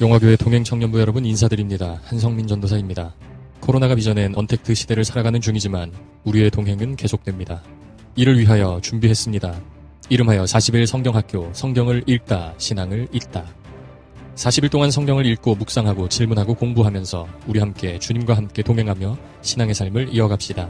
용화교회 동행청년부 여러분 인사드립니다. 한성민 전도사입니다. 코로나가 빚어낸 언택트 시대를 살아가는 중이지만 우리의 동행은 계속됩니다. 이를 위하여 준비했습니다. 이름하여 40일 성경학교, 성경을 읽다, 신앙을 읽다. 40일 동안 성경을 읽고 묵상하고 질문하고 공부하면서 우리 함께 주님과 함께 동행하며 신앙의 삶을 이어갑시다.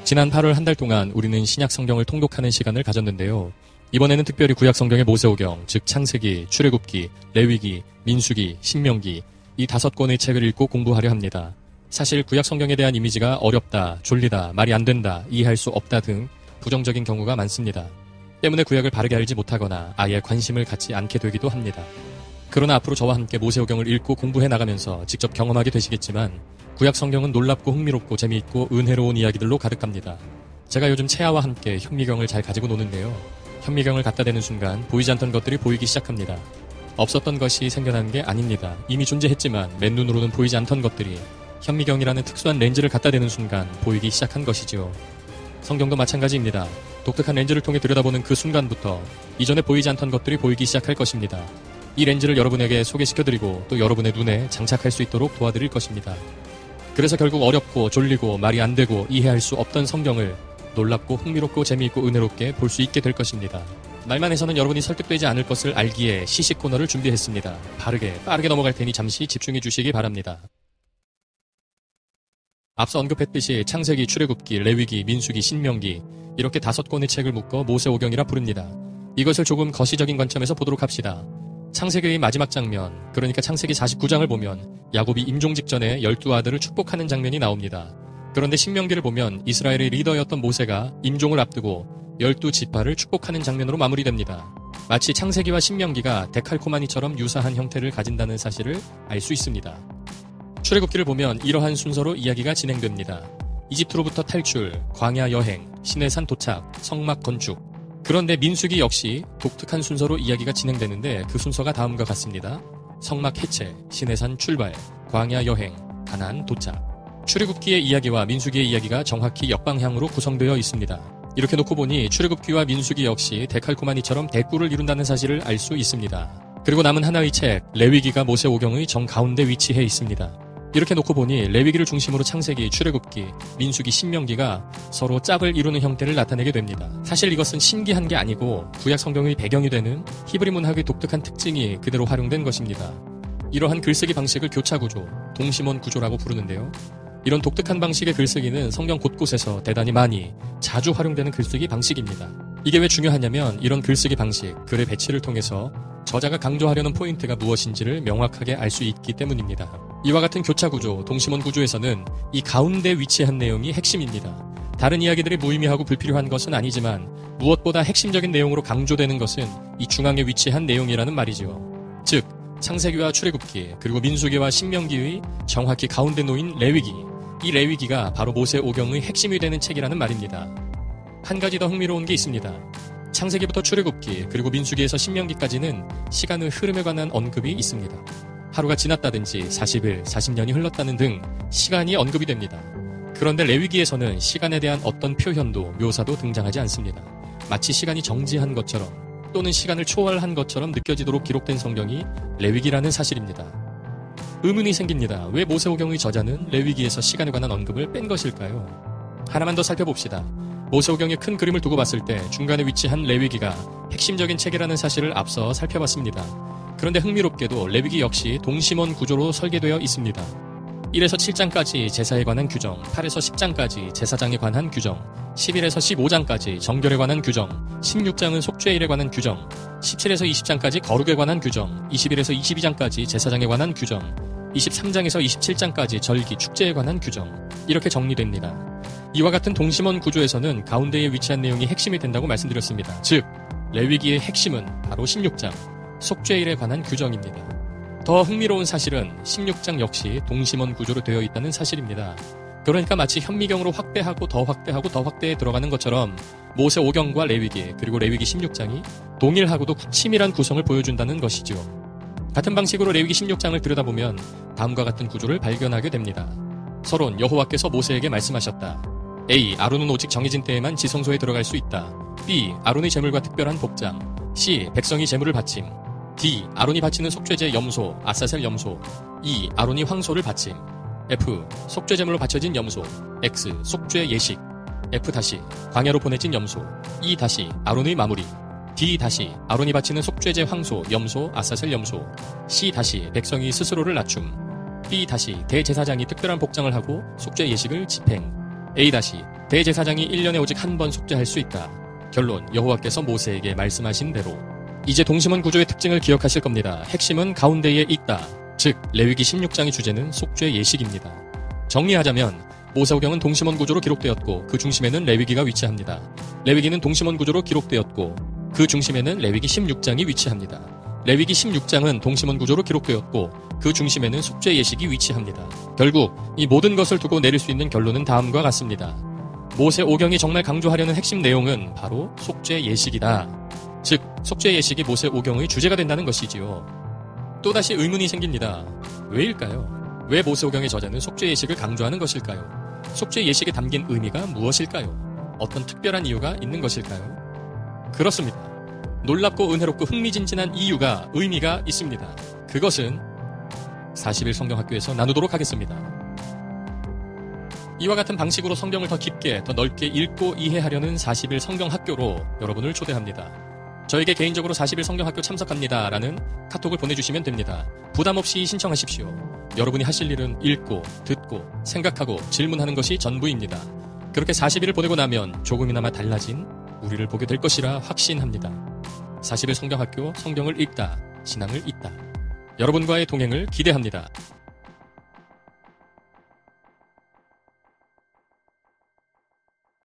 지난 8월 한 달 동안 우리는 신약 성경을 통독하는 시간을 가졌는데요. 이번에는 특별히 구약 성경의 모세오경, 즉 창세기, 출애굽기, 레위기, 민수기, 신명기 이 5권의 책을 읽고 공부하려 합니다. 사실 구약 성경에 대한 이미지가 어렵다, 졸리다, 말이 안 된다, 이해할 수 없다 등 부정적인 경우가 많습니다. 때문에 구약을 바르게 알지 못하거나 아예 관심을 갖지 않게 되기도 합니다. 그러나 앞으로 저와 함께 모세오경을 읽고 공부해 나가면서 직접 경험하게 되시겠지만 구약 성경은 놀랍고 흥미롭고 재미있고 은혜로운 이야기들로 가득합니다. 제가 요즘 채아와 함께 현미경을 잘 가지고 노는데요. 현미경을 갖다 대는 순간 보이지 않던 것들이 보이기 시작합니다. 없었던 것이 생겨나는 게 아닙니다. 이미 존재했지만 맨눈으로는 보이지 않던 것들이 현미경이라는 특수한 렌즈를 갖다 대는 순간 보이기 시작한 것이지요. 성경도 마찬가지입니다. 독특한 렌즈를 통해 들여다보는 그 순간부터 이전에 보이지 않던 것들이 보이기 시작할 것입니다. 이 렌즈를 여러분에게 소개시켜드리고 또 여러분의 눈에 장착할 수 있도록 도와드릴 것입니다. 그래서 결국 어렵고 졸리고 말이 안 되고 이해할 수 없던 성경을 놀랍고 흥미롭고 재미있고 은혜롭게 볼 수 있게 될 것입니다. 말만 해서는 여러분이 설득되지 않을 것을 알기에 시식 코너를 준비했습니다. 빠르게 넘어갈 테니 잠시 집중해 주시기 바랍니다. 앞서 언급했듯이 창세기, 출애굽기, 레위기, 민수기, 신명기 이렇게 5권의 책을 묶어 모세오경이라 부릅니다. 이것을 조금 거시적인 관점에서 보도록 합시다. 창세기의 마지막 장면, 그러니까 창세기 49장을 보면 야곱이 임종 직전에 12아들을 축복하는 장면이 나옵니다. 그런데 신명기를 보면 이스라엘의 리더였던 모세가 임종을 앞두고 12지파를 축복하는 장면으로 마무리됩니다. 마치 창세기와 신명기가 데칼코마니처럼 유사한 형태를 가진다는 사실을 알 수 있습니다. 출애굽기를 보면 이러한 순서로 이야기가 진행됩니다. 이집트로부터 탈출, 광야 여행, 시내산 도착, 성막 건축. 그런데 민수기 역시 독특한 순서로 이야기가 진행되는데 그 순서가 다음과 같습니다. 성막 해체, 시내산 출발, 광야 여행, 가나안 도착. 출애굽기의 이야기와 민수기의 이야기가 정확히 역방향으로 구성되어 있습니다. 이렇게 놓고 보니 출애굽기와 민수기 역시 데칼코마니처럼 대꾸를 이룬다는 사실을 알 수 있습니다. 그리고 남은 하나의 책, 레위기가 모세오경의 정가운데 위치해 있습니다. 이렇게 놓고 보니 레위기를 중심으로 창세기, 출애굽기, 민수기, 신명기가 서로 짝을 이루는 형태를 나타내게 됩니다. 사실 이것은 신기한 게 아니고 구약 성경의 배경이 되는 히브리 문학의 독특한 특징이 그대로 활용된 것입니다. 이러한 글쓰기 방식을 교차구조, 동심원 구조라고 부르는데요. 이런 독특한 방식의 글쓰기는 성경 곳곳에서 대단히 많이, 자주 활용되는 글쓰기 방식입니다. 이게 왜 중요하냐면 이런 글쓰기 방식, 글의 배치를 통해서 저자가 강조하려는 포인트가 무엇인지를 명확하게 알 수 있기 때문입니다. 이와 같은 교차구조, 동심원 구조에서는 이 가운데 위치한 내용이 핵심입니다. 다른 이야기들이 무의미하고 불필요한 것은 아니지만 무엇보다 핵심적인 내용으로 강조되는 것은 이 중앙에 위치한 내용이라는 말이죠. 즉, 창세기와 출애굽기, 그리고 민수기와 신명기의 정확히 가운데 놓인 레위기, 이 레위기가 바로 모세오경의 핵심이 되는 책이라는 말입니다. 한 가지 더 흥미로운 게 있습니다. 창세기부터 출애굽기, 그리고 민수기에서 신명기까지는 시간의 흐름에 관한 언급이 있습니다. 하루가 지났다든지 40일, 40년이 흘렀다는 등 시간이 언급이 됩니다. 그런데 레위기에서는 시간에 대한 어떤 표현도 묘사도 등장하지 않습니다. 마치 시간이 정지한 것처럼 또는 시간을 초월한 것처럼 느껴지도록 기록된 성경이 레위기라는 사실입니다. 의문이 생깁니다. 왜 모세오경의 저자는 레위기에서 시간에 관한 언급을 뺀 것일까요? 하나만 더 살펴봅시다. 모세오경의 큰 그림을 두고 봤을 때 중간에 위치한 레위기가 핵심적인 책이라는 사실을 앞서 살펴봤습니다. 그런데 흥미롭게도 레위기 역시 동심원 구조로 설계되어 있습니다. 1에서 7장까지 제사에 관한 규정, 8에서 10장까지 제사장에 관한 규정, 11에서 15장까지 정결에 관한 규정, 16장은 속죄일에 관한 규정, 17에서 20장까지 거룩에 관한 규정, 21에서 22장까지 제사장에 관한 규정, 23장에서 27장까지 절기, 축제에 관한 규정, 이렇게 정리됩니다. 이와 같은 동심원 구조에서는 가운데에 위치한 내용이 핵심이 된다고 말씀드렸습니다. 즉, 레위기의 핵심은 바로 16장, 속죄일에 관한 규정입니다. 더 흥미로운 사실은 16장 역시 동심원 구조로 되어 있다는 사실입니다. 그러니까 마치 현미경으로 확대하고 더 확대하고 더 확대해 들어가는 것처럼 모세오경과 레위기, 그리고 레위기 16장이 동일하고도 치밀한 구성을 보여준다는 것이죠. 같은 방식으로 레위기 16장을 들여다보면 다음과 같은 구조를 발견하게 됩니다. 서론, 여호와께서 모세에게 말씀하셨다. A. 아론은 오직 정해진 때에만 지성소에 들어갈 수 있다. B. 아론의 제물과 특별한 복장. C. 백성이 제물을 바침. D. 아론이 바치는 속죄제 염소, 아사셀 염소. E. 아론이 황소를 바침. F. 속죄제물로 바쳐진 염소. X. 속죄 예식. F. 광야로 보내진 염소. E. 아론의 마무리. D. 아론이 바치는 속죄제 황소, 염소, 아사셀 염소. C. 백성이 스스로를 낮춤. B. 대제사장이 특별한 복장을 하고 속죄 예식을 집행. A. 대제사장이 1년에 오직 한 번 속죄할 수 있다. 결론, 여호와께서 모세에게 말씀하신 대로. 이제 동심원 구조의 특징을 기억하실 겁니다. 핵심은 가운데에 있다. 즉 레위기 16장의 주제는 속죄 예식입니다. 정리하자면 모세오경은 동심원 구조로 기록되었고 그 중심에는 레위기가 위치합니다. 레위기는 동심원 구조로 기록되었고 그 중심에는 레위기 16장이 위치합니다. 레위기 16장은 동심원 구조로 기록되었고 그 중심에는 속죄 예식이 위치합니다. 결국 이 모든 것을 두고 내릴 수 있는 결론은 다음과 같습니다. 모세오경이 정말 강조하려는 핵심 내용은 바로 속죄 예식이다. 즉 속죄 예식이 모세오경의 주제가 된다는 것이지요. 또다시 의문이 생깁니다. 왜일까요? 왜 모세오경의 저자는 속죄 예식을 강조하는 것일까요? 속죄 예식에 담긴 의미가 무엇일까요? 어떤 특별한 이유가 있는 것일까요? 그렇습니다. 놀랍고 은혜롭고 흥미진진한 의미가 있습니다. 그것은 40일 성경학교에서 나누도록 하겠습니다. 이와 같은 방식으로 성경을 더 깊게, 더 넓게 읽고 이해하려는 40일 성경학교로 여러분을 초대합니다. 저에게 개인적으로 40일 성경학교 참석합니다 라는 카톡을 보내주시면 됩니다. 부담없이 신청하십시오. 여러분이 하실 일은 읽고, 듣고, 생각하고, 질문하는 것이 전부입니다. 그렇게 40일을 보내고 나면 조금이나마 달라진 우리를 보게 될 것이라 확신합니다. 40일 성경학교, 성경을 읽다, 신앙을 잇다. 여러분과의 동행을 기대합니다.